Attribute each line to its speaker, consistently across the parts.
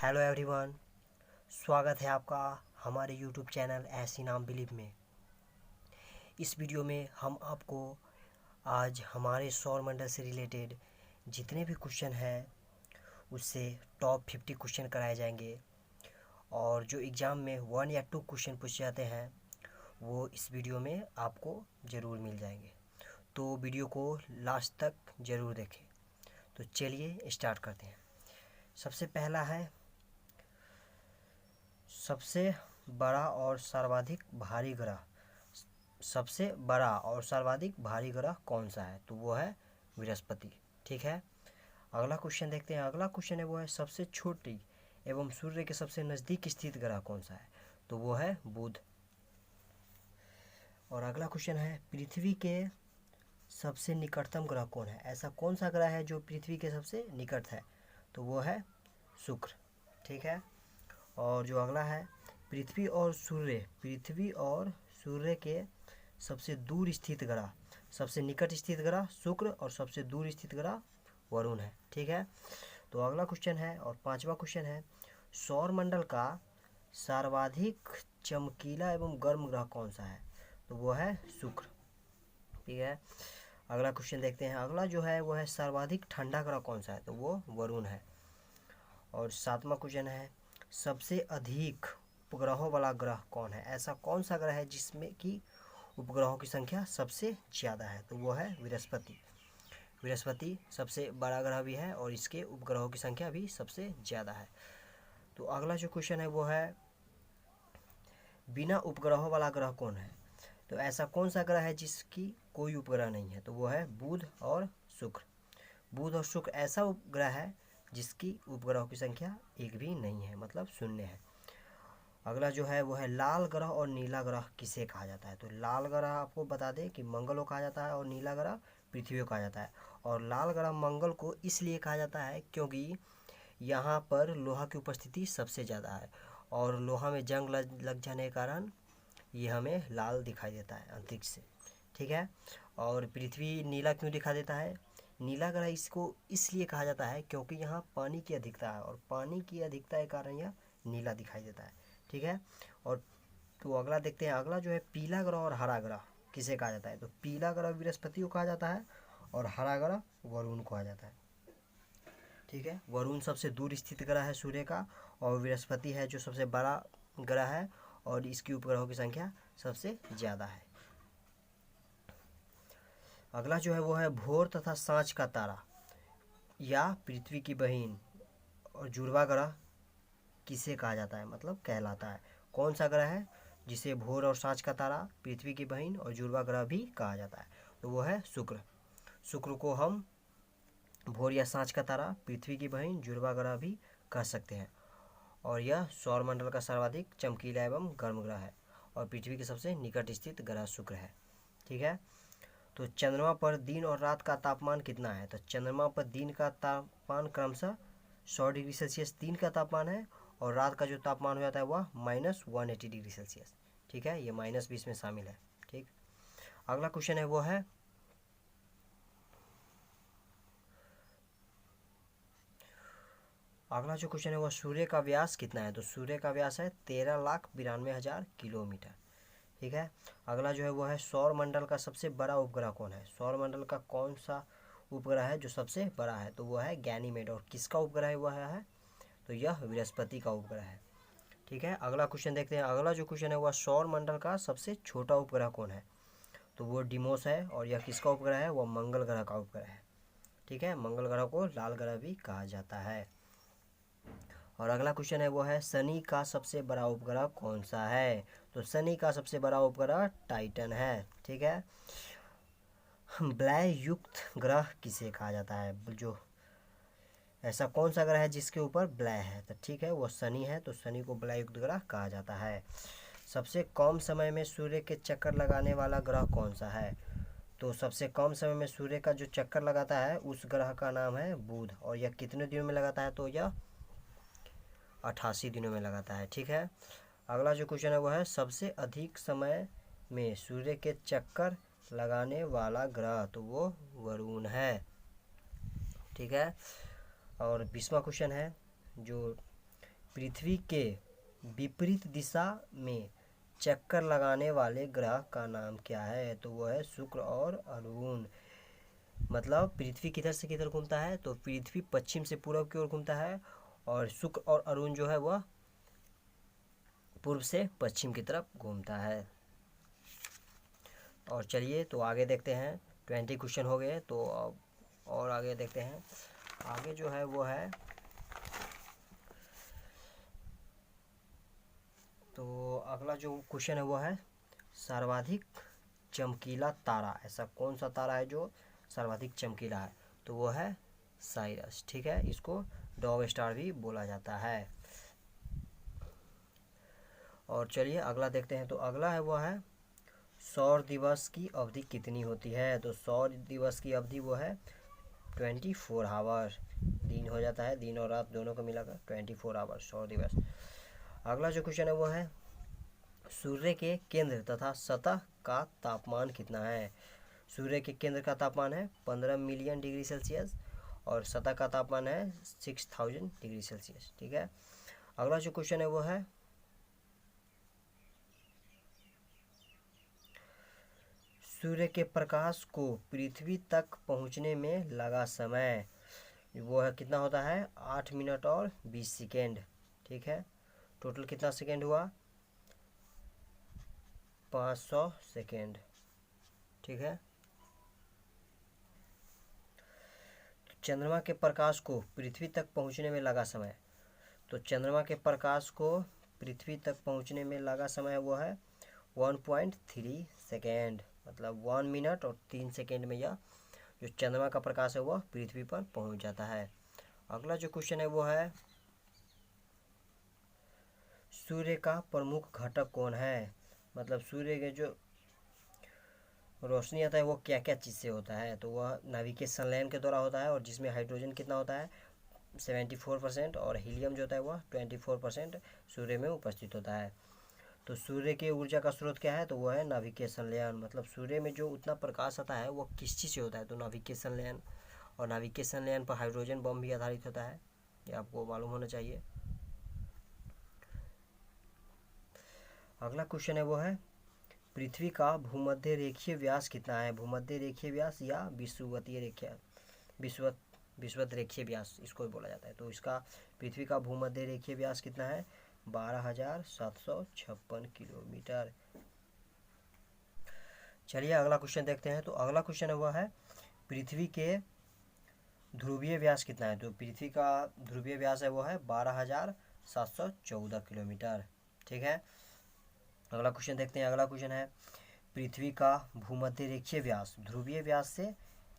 Speaker 1: Hello everyone, स्वागत है आपका हमारे यूट्यूब चैनल ऐसी नाम बिलीव में। इस वीडियो में हम आपको आज हमारे सौर मंडल से रिलेटेड जितने भी क्वेश्चन हैं उससे टॉप 50 क्वेश्चन कराए जाएंगे और जो एग्ज़ाम में 1 या 2 क्वेश्चन पूछे जाते हैं वो इस वीडियो में आपको ज़रूर मिल जाएंगे। तो वीडियो को लास्ट तक ज़रूर देखें। तो चलिए स्टार्ट करते हैं। सबसे पहला है, सबसे बड़ा और सर्वाधिक भारी ग्रह सबसे बड़ा और सर्वाधिक भारी ग्रह कौन सा है? तो वो है बृहस्पति। ठीक है, अगला क्वेश्चन देखते हैं। अगला क्वेश्चन है वो है, सबसे छोटी एवं सूर्य के सबसे नज़दीक स्थित ग्रह कौन सा है? तो वो है बुध। और अगला क्वेश्चन है, पृथ्वी के सबसे निकटतम ग्रह कौन है? ऐसा कौन सा ग्रह है जो पृथ्वी के सबसे निकट है? तो वो है शुक्र। ठीक है, और जो अगला है, पृथ्वी और सूर्य के सबसे दूर स्थित ग्रह, सबसे निकट स्थित ग्रह शुक्र और सबसे दूर स्थित ग्रह वरुण है। ठीक है, तो अगला क्वेश्चन है और पांचवा क्वेश्चन है, सौर मंडल का सर्वाधिक चमकीला एवं गर्म ग्रह कौन सा है? तो वो है शुक्र। ठीक है, अगला क्वेश्चन देखते हैं। अगला जो है वो है, सर्वाधिक ठंडा ग्रह कौन सा है? तो वो वरुण है। और सातवां क्वेश्चन है, सबसे अधिक उपग्रहों वाला ग्रह कौन है? ऐसा कौन सा ग्रह है जिसमें कि उपग्रहों की संख्या सबसे ज़्यादा है? तो वो है बृहस्पति। बृहस्पति सबसे बड़ा ग्रह भी है और इसके उपग्रहों की संख्या भी सबसे ज़्यादा है। तो अगला जो क्वेश्चन है वो है, बिना उपग्रहों वाला ग्रह कौन है? तो ऐसा कौन सा ग्रह है जिसकी कोई उपग्रह नहीं है? तो वो है बुध और शुक्र। बुध और शुक्र ऐसा उपग्रह है जिसकी उपग्रहों की संख्या एक भी नहीं है, मतलब शून्य है। अगला जो है वो है, लाल ग्रह और नीला ग्रह किसे कहा जाता है? तो लाल ग्रह आपको बता दें कि मंगल को कहा जाता है और नीला ग्रह पृथ्वी को कहा जाता है। और लाल ग्रह मंगल को इसलिए कहा जाता है क्योंकि यहाँ पर लोहा की उपस्थिति सबसे ज़्यादा है और लोहा में जंग लग जाने के कारण ये हमें लाल दिखाई देता है अंतरिक्ष से। ठीक है, और पृथ्वी नीला क्यों दिखा देता है? नीला ग्रह इसको इसलिए कहा जाता है क्योंकि यहाँ पानी की अधिकता है और पानी की अधिकता के कारण यह नीला दिखाई देता है। ठीक है, और तो अगला देखते हैं। अगला जो है, पीला ग्रह और हरा ग्रह किसे कहा जाता है? तो पीला ग्रह बृहस्पति को कहा जाता है और हरा ग्रह वरुण को कहा जाता है। ठीक है, वरुण सबसे दूर स्थित ग्रह है सूर्य का और बृहस्पति है जो सबसे बड़ा ग्रह है और इसकी उपग्रहों की संख्या सबसे ज़्यादा है। अगला जो है वो है, भोर तथा सांझ का तारा या पृथ्वी की बहिन और जुड़वा ग्रह किसे कहा जाता है, मतलब कहलाता है? कौन सा ग्रह है जिसे भोर और सांझ का तारा, पृथ्वी की बहिन और जुड़वा ग्रह भी कहा जाता है? तो वो है शुक्र। शुक्र को हम भोर या सांझ का तारा, पृथ्वी की बहिन, जुड़वा ग्रह भी कह सकते हैं। और यह सौरमंडल का सर्वाधिक चमकीला एवं गर्म ग्रह है और पृथ्वी के सबसे निकट स्थित ग्रह शुक्र है। ठीक है, तो चंद्रमा पर दिन और रात का तापमान कितना है? तो चंद्रमा पर दिन का तापमान क्रमशः 100 डिग्री सेल्सियस दिन का तापमान है और रात का जो तापमान हो जाता है वह -180 डिग्री सेल्सियस। ठीक है, ये माइनस भी इसमें शामिल है। ठीक, अगला क्वेश्चन है वो है, अगला जो क्वेश्चन है वह, सूर्य का व्यास कितना है? तो सूर्य का व्यास है 13,92,000 किलोमीटर। ठीक है, अगला जो है वो है, सौर मंडल का सबसे बड़ा उपग्रह कौन है? सौर मंडल का कौन सा उपग्रह है जो सबसे बड़ा है? तो वो है गैनीमेड। और किसका उपग्रह है वह है? तो यह बृहस्पति का उपग्रह है। ठीक है, अगला क्वेश्चन देखते हैं। अगला जो क्वेश्चन है वह, सौर मंडल का सबसे छोटा उपग्रह कौन है? तो वो डिमोस है और यह किसका उपग्रह है? वह मंगल ग्रह का उपग्रह है। ठीक है, मंगल ग्रह को लाल ग्रह भी कहा जाता है। और अगला क्वेश्चन है वो है, शनि का सबसे बड़ा उपग्रह कौन सा है? तो शनि का सबसे बड़ा उपग्रह टाइटन है। ठीक है, ब्लय युक्त ग्रह किसे कहा जाता है? जो ऐसा कौन सा ग्रह है जिसके ऊपर ब्लय है? तो ठीक है, वो शनि है, तो शनि को ब्लय युक्त ग्रह कहा जाता है। सबसे कम समय में सूर्य के चक्कर लगाने वाला ग्रह कौन सा है? तो सबसे कम समय में सूर्य का जो चक्कर लगाता है उस ग्रह का नाम है बुध और यह कितने दिनों में लगाता है? तो यह 88 दिनों में लगाता है। ठीक है, अगला जो क्वेश्चन है वो है, सबसे अधिक समय में सूर्य के चक्कर लगाने वाला ग्रह? तो वो वरुण है। ठीक है, और 20वां क्वेश्चन है जो पृथ्वी के विपरीत दिशा में चक्कर लगाने वाले ग्रह का नाम क्या है? तो वो है शुक्र और अरुण। मतलब पृथ्वी किधर से किधर घूमता है? तो पृथ्वी पश्चिम से पूर्व की ओर घूमता है और शुक्र और अरुण जो है वह पूर्व से पश्चिम की तरफ घूमता है। और चलिए तो आगे देखते हैं। 20 क्वेश्चन हो गए, तो अब और आगे देखते हैं। आगे जो है वो है, तो अगला जो क्वेश्चन है वो है सर्वाधिक चमकीला तारा। ऐसा कौन सा तारा है जो सर्वाधिक चमकीला है? तो वो है साइरस। ठीक है, इसको डॉग स्टार भी बोला जाता है। और चलिए अगला देखते हैं। तो अगला है वो है सौर दिवस की अवधि कितनी होती है? तो सौर दिवस की अवधि वो है 24 आवर। दिन हो जाता है, दिन और रात दोनों को मिलाकर 24 आवर सौर दिवस। अगला जो क्वेश्चन है वो है सूर्य के केंद्र तथा सतह का तापमान कितना है? सूर्य के केंद्र का तापमान है 15 मिलियन डिग्री सेल्सियस और सतह का तापमान है 6000 डिग्री सेल्सियस। ठीक है, अगला जो क्वेश्चन है वो है सूर्य के प्रकाश को पृथ्वी तक पहुंचने में लगा समय, वो है कितना होता है? 8 मिनट और 20 सेकेंड। ठीक है, टोटल कितना सेकेंड हुआ? 500 सेकेंड। ठीक है, चंद्रमा के प्रकाश को पृथ्वी तक पहुंचने में लगा समय, तो चंद्रमा के प्रकाश को पृथ्वी तक पहुंचने में लगा समय वो है 1.3 सेकेंड। मतलब 1 मिनट और 3 सेकेंड में यह जो चंद्रमा का प्रकाश है वह पृथ्वी पर पहुंच जाता है। अगला जो क्वेश्चन है वो है सूर्य का प्रमुख घटक कौन है? मतलब सूर्य के जो रोशनी आता है वो क्या क्या चीज़ से होता है? तो वह नाभिकीय संलयन के द्वारा होता है, और जिसमें हाइड्रोजन कितना होता है? 74% और हीलियम जो होता है वह 24% सूर्य में उपस्थित होता है। तो सूर्य के ऊर्जा का स्रोत क्या है? तो वह है नाभिकीय संलयन। मतलब सूर्य में जो उतना प्रकाश आता है वो किस चीज़ से होता है? तो नाभिकीय संलयन, और नाभिकीय संलयन पर हाइड्रोजन बम भी आधारित होता है, ये आपको मालूम होना चाहिए। अगला क्वेश्चन है वो है पृथ्वी का भूमध्य रेखीय व्यास कितना है? भूमध्य रेखीय व्यास या विषुवतीय रेखीय विषुवत रेखीय व्यास इसको बोला जाता है। तो इसका पृथ्वी का भूमध्य रेखीय व्यास कितना है? 12,756 किलोमीटर। चलिए अगला क्वेश्चन देखते हैं। तो अगला क्वेश्चन है वह है पृथ्वी के ध्रुवीय व्यास कितना है? तो पृथ्वी का ध्रुवीय व्यास है वो है 12,714 किलोमीटर। ठीक है, अगला क्वेश्चन देखते हैं। अगला क्वेश्चन है पृथ्वी का भूमध्य रेखीय व्यास ध्रुवीय व्यास से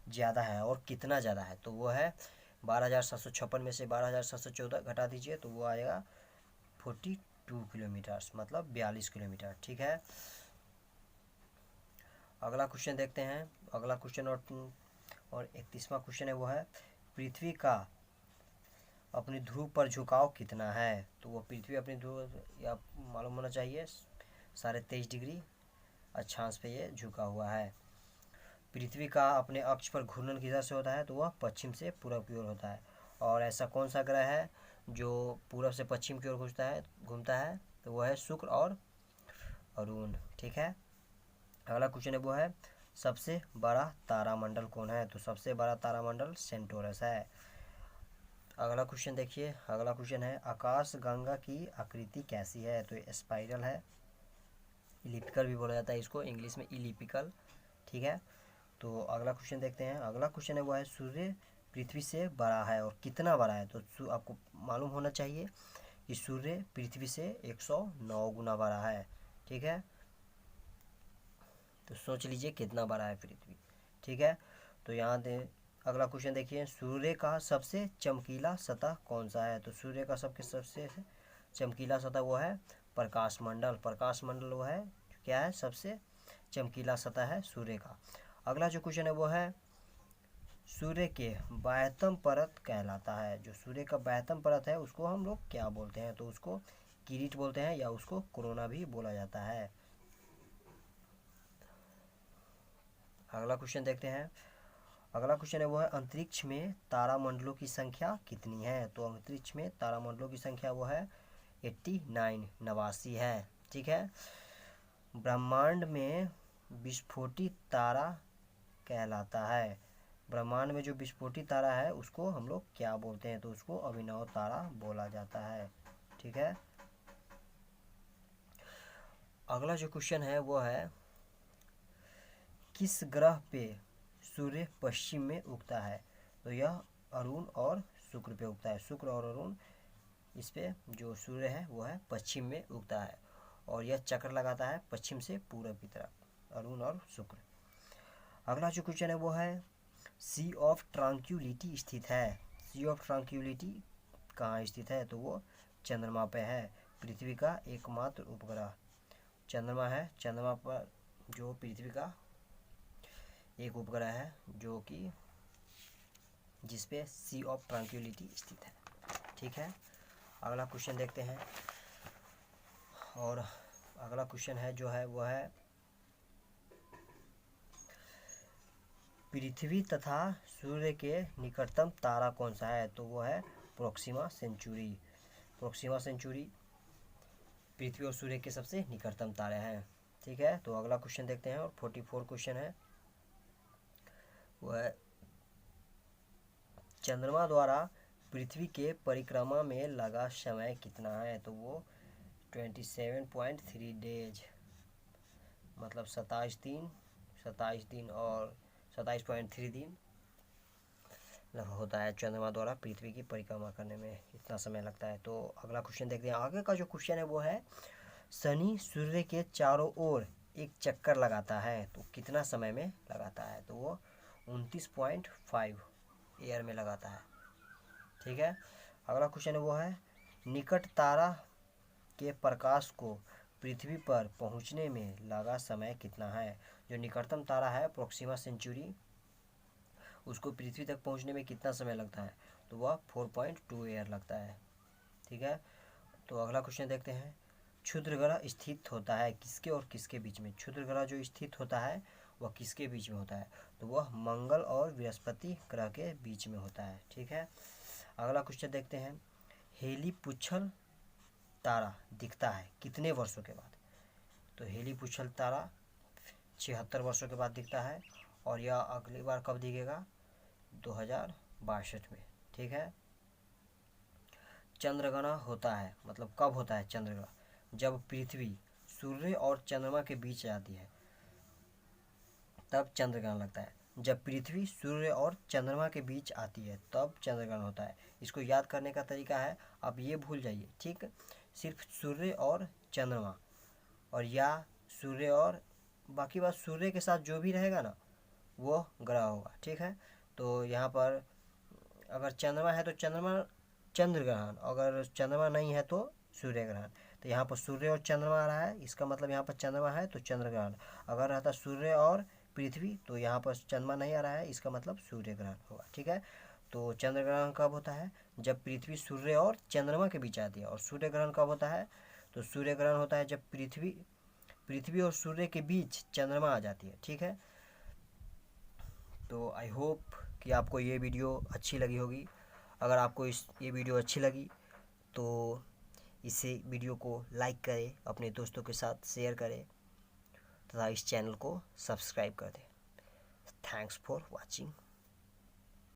Speaker 1: ज़्यादा है और कितना ज़्यादा है? तो वो है 12,756 में से 12,714 घटा दीजिए तो वो आएगा 42 किलोमीटर, मतलब 42 किलोमीटर। ठीक है, अगला क्वेश्चन देखते हैं। अगला क्वेश्चन और 31वां क्वेश्चन है वो है पृथ्वी का अपनी ध्रुव पर झुकाव कितना है? तो वो पृथ्वी अपनी ध्रुव या मालूम होना चाहिए 23.5 डिग्री अक्षांश पे ये झुका हुआ है। पृथ्वी का अपने अक्ष पर घूर्णन किधर से होता है? तो वह पश्चिम से पूर्व की ओर होता है। और ऐसा कौन सा ग्रह है जो पूर्व से पश्चिम की ओर घूमता है? तो वह है शुक्र और अरुण। ठीक है, अगला क्वेश्चन है वो है सबसे बड़ा तारामंडल कौन है? तो सबसे बड़ा तारामंडल सेंटोरस है। अगला क्वेश्चन देखिए। अगला क्वेश्चन है आकाश गंगा की आकृति कैसी है? तो ये स्पाइरल है, इलिप्टिकल भी बोला जाता है इसको, इंग्लिश में इलिप्टिकल। ठीक है, तो अगला क्वेश्चन देखते हैं। अगला क्वेश्चन है वो है सूर्य पृथ्वी से बड़ा है और कितना बड़ा है? तो आपको मालूम होना चाहिए कि सूर्य पृथ्वी से 109 गुना बड़ा है। ठीक है, तो सोच लीजिए कितना बड़ा है पृथ्वी। ठीक है, तो यहाँ दे अगला क्वेश्चन देखिए सूर्य का सबसे चमकीला सतह कौन सा है? तो सूर्य का सबसे चमकीला सतह वो है प्रकाश मंडल। प्रकाश मंडल वो है क्या है? सबसे चमकीला सतह है सूर्य का। अगला जो क्वेश्चन है वो है सूर्य के बाह्यतम परत कहलाता है। जो सूर्य का बाह्यतम परत है उसको हम लोग क्या बोलते हैं? तो उसको किरीट बोलते हैं या उसको कोरोना भी बोला जाता है। अगला क्वेश्चन देखते हैं। अगला क्वेश्चन है वो है अंतरिक्ष में तारामंडलों की संख्या कितनी है? तो अंतरिक्ष में तारामंडलों की संख्या वो है 89 89 है। ठीक है। ब्रह्मांड में विस्फोटित तारा कहलाता है। ब्रह्मांड में जो विस्फोटित तारा है उसको हम लोग क्या बोलते हैं? तो उसको अभिनव तारा बोला जाता है। ठीक है। अगला जो क्वेश्चन है वो है, किस ग्रह पे सूर्य पश्चिम में उगता है? तो यह अरुण और शुक्र पे उगता है। शुक्र और अरुण, इस पे जो सूर्य है वो है पश्चिम में उगता है और यह चक्र लगाता है पश्चिम से पूरब की तरफ, अरुण और शुक्र। अगला जो क्वेश्चन है वो है, सी ऑफ ट्रांक्विलिटी स्थित है। सी ऑफ ट्रांक्विलिटी कहाँ स्थित है? तो वो चंद्रमा पे है, पृथ्वी का एकमात्र उपग्रह चंद्रमा है। चंद्रमा पर जो पृथ्वी का एक उपग्रह है जो कि जिसपे सी ऑफ ट्रांक्विलिटी स्थित है। ठीक है। अगला क्वेश्चन देखते हैं, और अगला क्वेश्चन है जो है वो है, पृथ्वी तथा सूर्य के निकटतम तारा कौन सा है? तो वो है प्रोक्सिमा सेंचुरी। प्रोक्सिमा सेंचुरी पृथ्वी और सूर्य के सबसे निकटतम तारे हैं। ठीक है। तो अगला क्वेश्चन देखते हैं, और 44 क्वेश्चन है, वो है, चंद्रमा द्वारा पृथ्वी के परिक्रमा में लगा समय कितना है? तो वो 27.3 डेज, मतलब 27 दिन और 27.3 दिन होता है चंद्रमा द्वारा पृथ्वी की परिक्रमा करने में, इतना समय लगता है। तो अगला क्वेश्चन देखते हैं। आगे का जो क्वेश्चन है वो है, शनि सूर्य के चारों ओर एक चक्कर लगाता है तो कितना समय में लगाता है? तो वो 29.5 ईयर में लगाता है। ठीक है। अगला क्वेश्चन वो है, निकट तारा के प्रकाश को पृथ्वी पर पहुंचने में लगा समय कितना है? जो निकटतम तारा है प्रोक्सिमा सेंचुरी, उसको पृथ्वी तक पहुंचने में कितना समय लगता है? तो वह 4.2 ईयर लगता है। ठीक है। तो अगला क्वेश्चन देखते हैं, क्षुद्र ग्रह स्थित होता है किसके और किसके बीच में? क्षुद्र ग्रह जो स्थित होता है वह किसके बीच में होता है? तो वह मंगल और बृहस्पति ग्रह के बीच में होता है। ठीक है। अगला क्वेश्चन देखते हैं, हेलीपुच्छल तारा दिखता है कितने वर्षों के बाद? तो हेलीपुच्छल तारा 76 वर्षों के बाद दिखता है, और यह अगली बार कब दिखेगा? 2062 में। ठीक है। चंद्रग्रहण होता है, मतलब कब होता है चंद्रग्रहण? जब पृथ्वी सूर्य और चंद्रमा के बीच आती है तब चंद्रग्रहण लगता है। जब पृथ्वी सूर्य और चंद्रमा के बीच आती है तब चंद्रग्रहण होता है। इसको याद करने का तरीका है, आप ये भूल जाइए। ठीक, सिर्फ सूर्य और चंद्रमा, और या सूर्य और बाकी बात सूर्य के साथ जो भी रहेगा ना वो ग्रह होगा। ठीक है। तो यहाँ पर अगर चंद्रमा है तो चंद्रमा चंद्र ग्रहण, अगर चंद्रमा नहीं है तो सूर्य ग्रहण। तो यहाँ पर सूर्य और चंद्रमा आ रहा है, इसका मतलब यहाँ पर चंद्रमा है तो चंद्र ग्रहण। अगर रहता सूर्य और पृथ्वी तो यहाँ पर चंद्रमा नहीं आ रहा है, इसका मतलब सूर्य ग्रहण होगा। ठीक है। तो चंद्र ग्रहण कब होता है? जब पृथ्वी सूर्य और चंद्रमा के बीच आती है। और सूर्य ग्रहण कब होता है? तो सूर्य ग्रहण होता है जब पृथ्वी और सूर्य के बीच चंद्रमा आ जाती है। ठीक है। तो आई होप कि आपको ये वीडियो अच्छी लगी होगी। अगर आपको ये वीडियो अच्छी लगी तो इसे वीडियो को लाइक करें, अपने दोस्तों के साथ शेयर करें तथा इस चैनल को सब्सक्राइब कर दें। Thanks for watching.